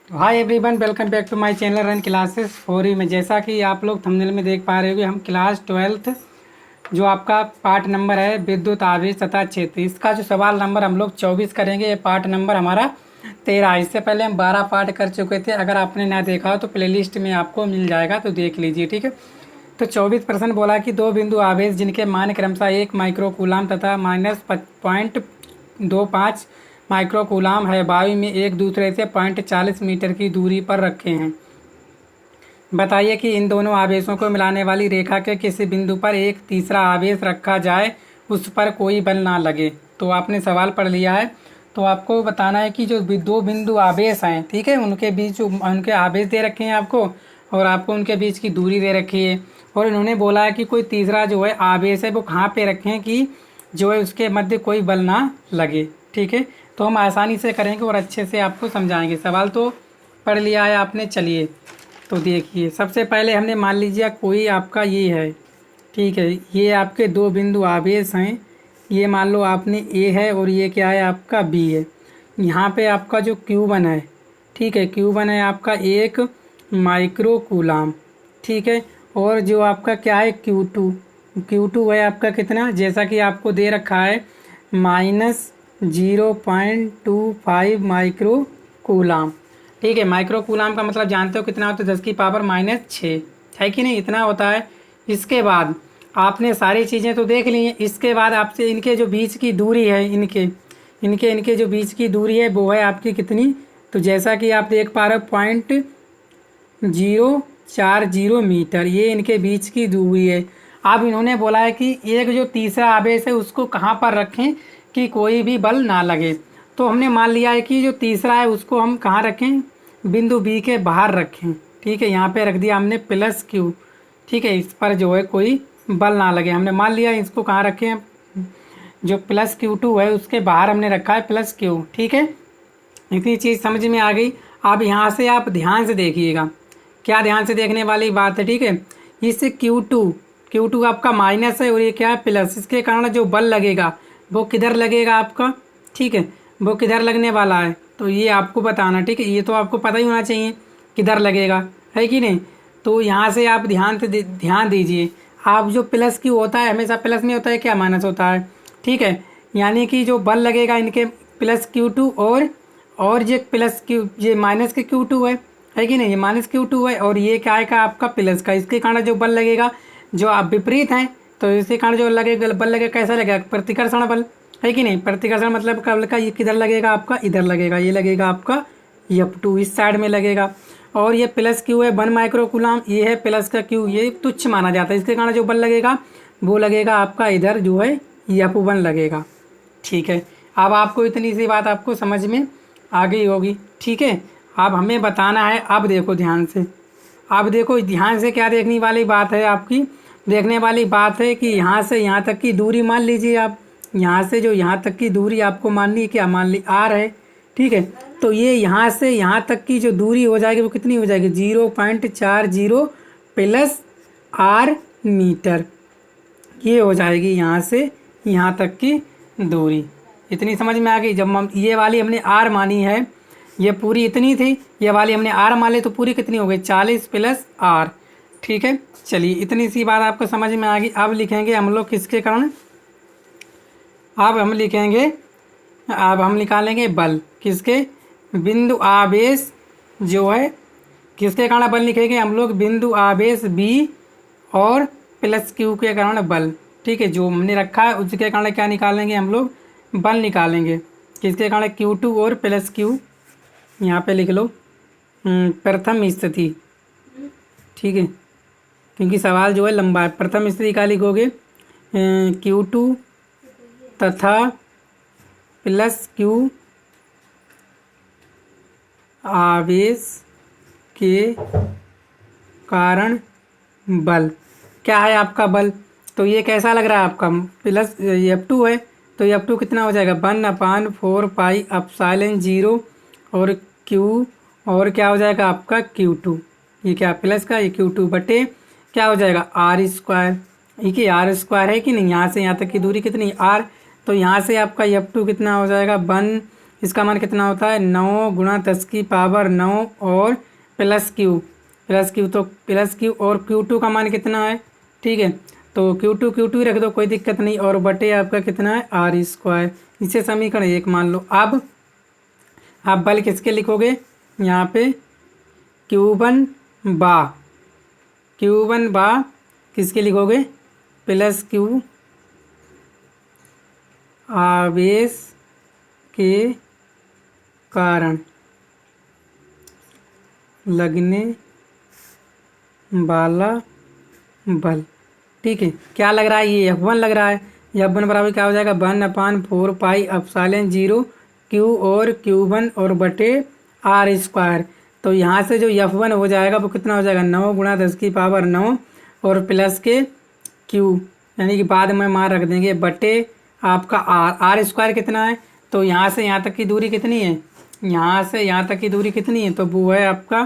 Hi everyone, welcome back to my channel Run Classes for you में। जैसा कि आप लोग थंबनेल में देख पा रहे होंगे, हम क्लास 12th जो आपका पार्ट नंबर है विद्युत आवेश तथा क्षेत्र, इसका जो सवाल नंबर हम लोग 24 करेंगे। ये पार्ट नंबर हमारा 13। इससे पहले हम 12 पार्ट कर चुके थे। अगर आपने ना देखा हो तो प्लेलिस्ट में आपको मिल जाएगा, तो देख लीजिए, ठीक है। तो 24% बोला कि दो बिंदु आवेश जिनके मान क्रमशः 1 माइक्रो कूलाम तथा -0.25 माइक्रो कूलाम है, वायु में एक दूसरे से 0.40 मीटर की दूरी पर रखे हैं। बताइए कि इन दोनों आवेशों को मिलाने वाली रेखा के किसी बिंदु पर एक तीसरा आवेश रखा जाए, उस पर कोई बल ना लगे। तो आपने सवाल पढ़ लिया है। तो आपको बताना है कि जो दो बिंदु आवेश हैं, ठीक है, उनके बीच उनके आवेश दे रखे हैं आपको, और आपको उनके बीच की दूरी दे रखी है। और इन्होंने बोला है कि कोई तीसरा जो है आवेश है वो कहाँ पे रखें कि जो है उसके मध्य कोई बल ना लगे, ठीक है। तो हम आसानी से करेंगे और अच्छे से आपको समझाएंगे। सवाल तो पढ़ लिया है आपने, चलिए तो देखिए। सबसे पहले हमने मान लीजिए कोई आपका ये है, ठीक है, ये आपके दो बिंदु आवेश हैं। ये मान लो आपने ए है और ये क्या है आपका बी है। यहाँ पे आपका जो Q1 है, ठीक है, Q1 है आपका 1 माइक्रो कूलाम, ठीक है। और जो आपका क्या है Q2 है आपका कितना, जैसा कि आपको दे रखा है -0.25 माइक्रो कूलाम, ठीक है। माइक्रो कूलाम का मतलब जानते हो कितना होता है, 10⁻⁶ है कि नहीं, इतना होता है। इसके बाद आपने सारी चीज़ें तो देख ली हैं। इसके बाद आपसे इनके जो बीच की दूरी है, इनके इनके इनके जो बीच की दूरी है वो है आपकी कितनी, तो जैसा कि आप देख पा रहे हो 0.040 मीटर, ये इनके बीच की दूरी है। अब इन्होंने बोला है कि एक जो तीसरा आवेश है उसको कहाँ पर रखें कि कोई भी बल ना लगे। तो हमने मान लिया है कि जो तीसरा है उसको हम कहाँ रखें, बिंदु बी के बाहर रखें, ठीक है। यहाँ पे रख दिया हमने +Q, ठीक है, इस पर जो है कोई बल ना लगे। हमने मान लिया इसको कहाँ रखें, जो +Q2 है उसके बाहर हमने रखा है +Q, ठीक है। इतनी चीज़ समझ में आ गई। अब यहाँ से आप ध्यान से देखिएगा, क्या ध्यान से देखने वाली बात है, ठीक है। इस Q2 आपका माइनस है और ये क्या है प्लस, इसके कारण जो बल लगेगा वो किधर लगेगा आपका, ठीक है, वो किधर लगने वाला है, तो ये आपको बताना, ठीक है। ये तो आपको पता ही होना चाहिए किधर लगेगा, है कि नहीं। तो यहाँ से आप ध्यान दीजिए। आप जो +Q होता है हमेशा प्लस में होता है, क्या माइनस होता है, ठीक है। यानी कि जो बल लगेगा इनके +Q2 और ये +Q, ये -Q2 है कि नहीं, ये -Q2 है और ये क्या है का आपका प्लस का, इसके कारण जो बल लगेगा, जो आप विपरीत हैं, तो इसके कारण जो लगेगा बल लगेगा कैसा लगेगा, प्रतिकर्षण बल, है कि नहीं। प्रतिकर्षण मतलब बल का ये किधर लगेगा आपका, इधर लगेगा, ये लगेगा आपका F2, इस साइड में लगेगा। और ये +Q है 1 माइक्रो कूलाम, ये है प्लस का Q, ये तुच्छ माना जाता है। इसके कारण जो बल लगेगा वो लगेगा आपका इधर जो है F1 लगेगा, ठीक है। अब आपको इतनी सी बात आपको समझ में आ गई होगी, ठीक है। अब हमें बताना है, अब देखो ध्यान से, अब देखो ध्यान से, क्या देखने वाली बात है आपकी, देखने वाली बात है कि यहाँ से यहाँ तक की दूरी मान लीजिए आप, यहाँ से जो यहाँ तक की दूरी आपको माननी है, क्या मान ली R है, ठीक है। तो ये यहाँ से यहाँ तक की जो दूरी हो जाएगी वो कितनी हो जाएगी, 0.40 प्लस R मीटर, ये हो जाएगी यहाँ से यहाँ तक की दूरी। इतनी समझ में आ गई। जब हम ये वाली हमने R मानी है, ये पूरी इतनी थी, ये वाली हमने R मान ली, तो पूरी कितनी हो गई 40 + R, ठीक है। चलिए इतनी सी बात आपको समझ में आ गई। अब लिखेंगे हम लोग किसके कारण, अब हम लिखेंगे, अब हम निकालेंगे बल किसके, बिंदु आवेश जो है, किसके कारण बल लिखेंगे हम लोग, बिंदु आवेश B और +Q के कारण बल, ठीक है। जो हमने रखा है उसके कारण क्या निकालेंगे हम लोग, बल निकालेंगे, किसके कारण Q2 और +Q, यहाँ पे लिख लो प्रथम स्थिति, ठीक है, क्योंकि सवाल जो है लंबा है। प्रथम स्थिति का लिखोगे Q2 तथा +Q आवेश के कारण बल, क्या है आपका बल, तो ये कैसा लग रहा है आपका, F2 है, तो F2 कितना हो जाएगा 1/4πε0 और Q, और क्या हो जाएगा आपका Q2, ये क्या प्लस का, ये Q2 बटे क्या हो जाएगा R², ये कि R² है कि नहीं, यहाँ से यहाँ तक की दूरी कितनी R, तो यहाँ से आपका F2 कितना हो जाएगा 1 इसका मान कितना होता है 9 गुणा 10 की पावर 9 और प्लस क्यू तो प्लस क्यू और Q2 का मान कितना है। ठीक है, तो Q2 ही रख दो, कोई दिक्कत नहीं। और बटे आपका कितना है आर स्क्वायर। इसे समीकरण 1 मान लो। अब आप बल किसके लिखोगे यहाँ पे Q1 बा किसके लिखोगे प्लस क्यू आवेश के कारण लगने वाला बल। ठीक है, क्या लग रहा है ये F1 लग रहा है। F1 बराबर क्या हो जाएगा 1/4 पाई एप्सिलॉन 0 Q और Q1 और बटे आर स्क्वायर। तो यहाँ से जो F1 हो जाएगा वो कितना हो जाएगा 9 गुणा 10 की पावर 9 और प्लस के Q यानी कि बाद में मान रख देंगे बटे आपका आर स्क्वायर कितना है। तो यहाँ से यहाँ तक की दूरी कितनी है, यहाँ से यहाँ तक की दूरी कितनी है, तो वो है आपका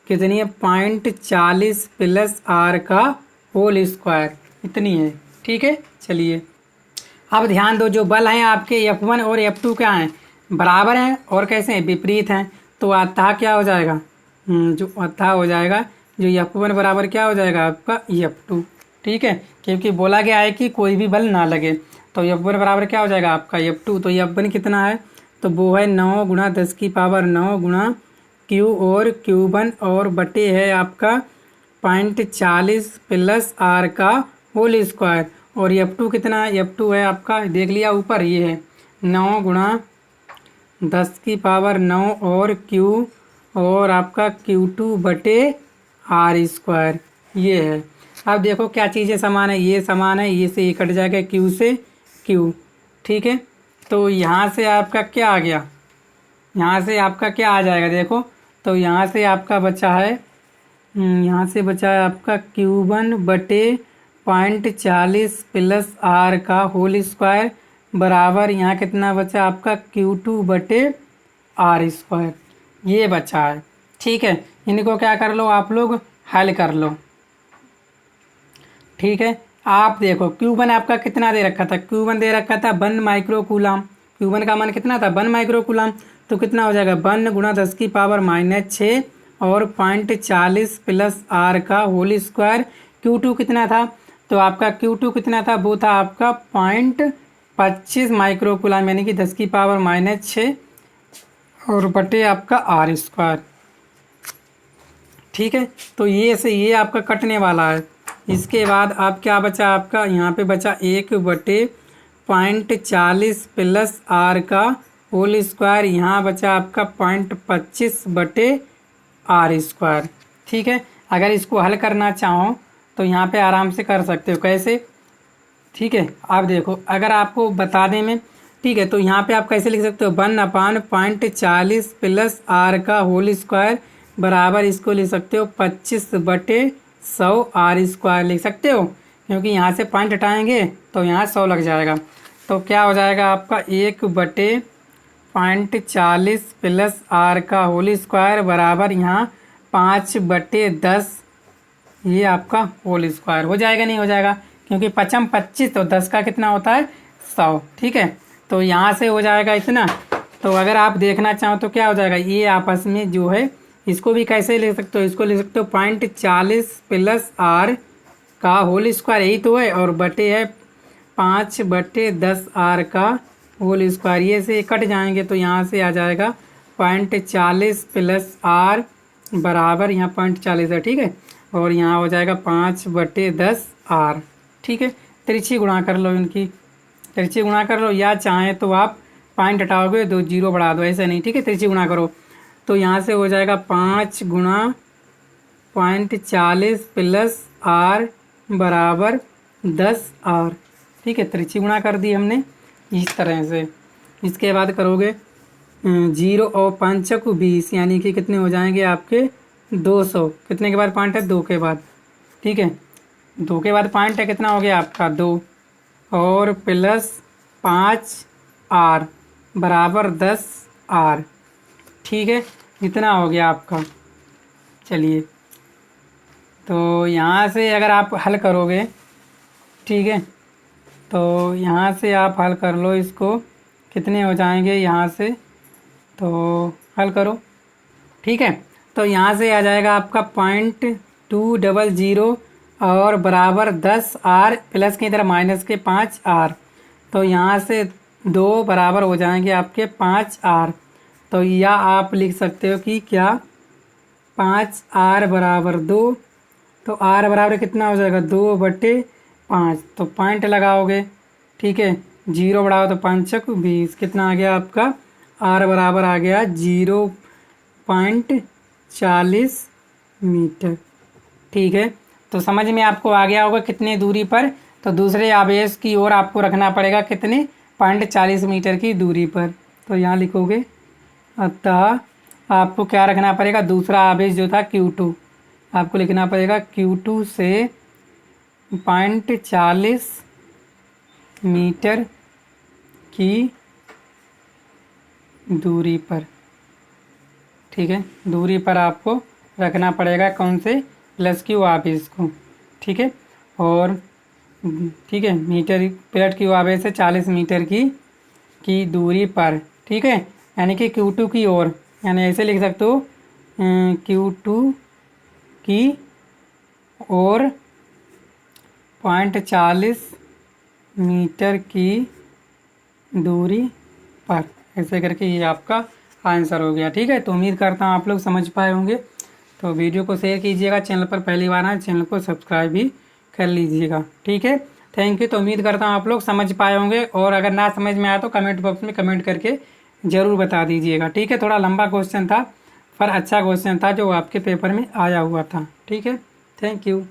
कितनी है 0.40 प्लस आर का होल स्क्वायर, इतनी है। ठीक है, चलिए अब ध्यान दो, जो बल हैं आपके F1 और F2 क्या हैं बराबर हैं और कैसे हैं विपरीत हैं। तो अतः क्या हो जाएगा जो अतः हो जाएगा जो F1 बराबर क्या हो जाएगा आपका F2। ठीक है, क्योंकि बोला गया है कि कोई भी बल ना लगे। तो F1 बराबर क्या हो जाएगा आपका F2। तो F1 कितना है, तो वो है 9 गुणा 10 की पावर 9 गुणा Q और Q1 और बटे है आपका 0.40 प्लस आर का होल स्क्वायर। और F2 कितना है, F2 है आपका देख लिया ऊपर, ये है 9 गुणा 10 की पावर 9 और Q और आपका Q2 बटे आर स्क्वायर, ये है। अब देखो क्या चीज़ें समान है, ये समान है, ये से ये कट जाएगा Q से Q। ठीक है, तो यहाँ से आपका क्या आ गया, यहाँ से आपका क्या आ जाएगा देखो, तो यहाँ से आपका बचा है यहाँ से बचा है आपका Q1 बटे 0.40 प्लस आर का होल स्क्वायर बराबर यहाँ कितना बचा आपका Q2 बटे आर स्क्वायर, ये बचा है। ठीक है, इनको क्या कर लो आप लोग हल कर लो। ठीक है, आप देखो Q1 आपका कितना दे रखा था, Q1 दे रखा था 1 माइक्रोकूलम। Q1 का मान कितना था 1 माइक्रोकूलम। तो कितना हो जाएगा 1 गुणा 10 की पावर -6 और 0.40 प्लस आर का होल स्क्वायर। Q2 कितना था, तो आपका Q2 कितना था, वो था आपका 0.25 माइक्रोकूलम यानी कि 10 की पावर -6 और बटे आपका आर स्क्वायर। ठीक है, तो ये से ये आपका कटने वाला है। इसके बाद अब क्या बचा आपका, यहाँ पे बचा 1 बटे 0.40 प्लस आर का होल स्क्वायर, यहाँ बचा आपका 0.25 बटे आर स्क्वायर। ठीक है, अगर इसको हल करना चाहो तो यहाँ पे आराम से कर सकते हो, कैसे। ठीक है, आप देखो अगर आपको बता दें मैं, ठीक है, तो यहाँ पे आप कैसे लिख सकते हो 1/0.40 प्लस आर का होल स्क्वायर बराबर इसको लिख सकते हो 25 बटे 100 आर स्क्वायर लिख सकते हो, क्योंकि यहाँ से पॉइंट हटाएंगे तो यहाँ 100 लग जाएगा। तो क्या हो जाएगा आपका 1 बटे 0.40 प्लस आर का होल स्क्वायर बराबर यहाँ 5 बटे 10, ये आपका होल स्क्वायर हो जाएगा, नहीं हो जाएगा, क्योंकि 5 25 तो 10 का कितना होता है 100। ठीक है, तो यहाँ से हो जाएगा इतना। तो अगर आप देखना चाहो तो क्या हो जाएगा, ये आपस में जो है इसको भी कैसे लिख सकते हो, इसको लिख सकते हो 0.40 प्लस आर का होल स्क्वायर, यही तो है, और बटे है 5 बटे 10 आर का होल स्क्वायर। ये से कट जाएंगे तो यहाँ से आ जाएगा 0.40 प्लस आर बराबर यहाँ 0.40 है। ठीक है, और यहाँ हो जाएगा 5 बटे 10 आर। ठीक है, तिरछी गुणा कर लो, इनकी तिरछी गुणा कर लो, या चाहें तो आप पॉइंट हटाओगे 2 जीरो बढ़ा दो, ऐसे नहीं। ठीक है, तिरछी गुणा करो तो यहाँ से हो जाएगा 5 गुणा 0.40 प्लस आर बराबर 10 आर। ठीक है, तिरछी गुणा कर दी हमने इस तरह से। इसके बाद करोगे 0 और 5 को 20 यानी कि कितने हो जाएंगे आपके 200। कितने के बाद पॉइंट है 2 के बाद। ठीक है, 2 के बाद पॉइंट है, कितना हो गया आपका 2 और प्लस 5 आर बराबर 10 आर। ठीक है, इतना हो गया आपका। चलिए, तो यहाँ से अगर आप हल करोगे, ठीक है, तो यहाँ से आप हल कर लो इसको, कितने हो जाएंगे यहाँ से तो हल करो। ठीक है, तो यहाँ से आ जाएगा आपका 0.200 और बराबर 10R प्लस की तरह माइनस के 5R। तो यहाँ से 2 बराबर हो जाएंगे आपके 5R। तो या आप लिख सकते हो कि क्या 5R बराबर 2। तो R बराबर कितना हो जाएगा 2/5। तो पॉइंट लगाओगे। ठीक है, 0 बढ़ाओ तो 5×20 कितना आ गया आपका R बराबर आ गया 0.40 मीटर। ठीक है, तो समझ में आपको आ गया होगा कितने दूरी पर। तो दूसरे आवेश की ओर आपको रखना पड़ेगा कितने 0.40 मीटर की दूरी पर। तो यहाँ लिखोगे, अतः आपको क्या रखना पड़ेगा, दूसरा आवेश जो था Q2 आपको लिखना पड़ेगा Q2 से 0.40 मीटर की दूरी पर। ठीक है, दूरी पर आपको रखना पड़ेगा कौन से प्लस Q आवेश को। ठीक है, और ठीक है मीटर प्लस Q आवेश से 40 मीटर की दूरी पर। ठीक है, यानी कि Q2 की ओर, यानी ऐसे लिख सकते हो Q2 की ओर 0.40 मीटर की दूरी पर। ऐसे करके ये आपका आंसर हो गया। ठीक है, तो उम्मीद करता हूँ आप लोग समझ पाए होंगे। तो वीडियो को शेयर कीजिएगा, चैनल पर पहली बार आए चैनल को सब्सक्राइब भी कर लीजिएगा। ठीक है, थैंक यू। तो उम्मीद करता हूँ आप लोग समझ पाए होंगे, और अगर ना समझ में आया तो कमेंट बॉक्स में कमेंट करके ज़रूर बता दीजिएगा। ठीक है, थोड़ा लंबा क्वेश्चन था पर अच्छा क्वेश्चन था जो आपके पेपर में आया हुआ था। ठीक है, थैंक यू।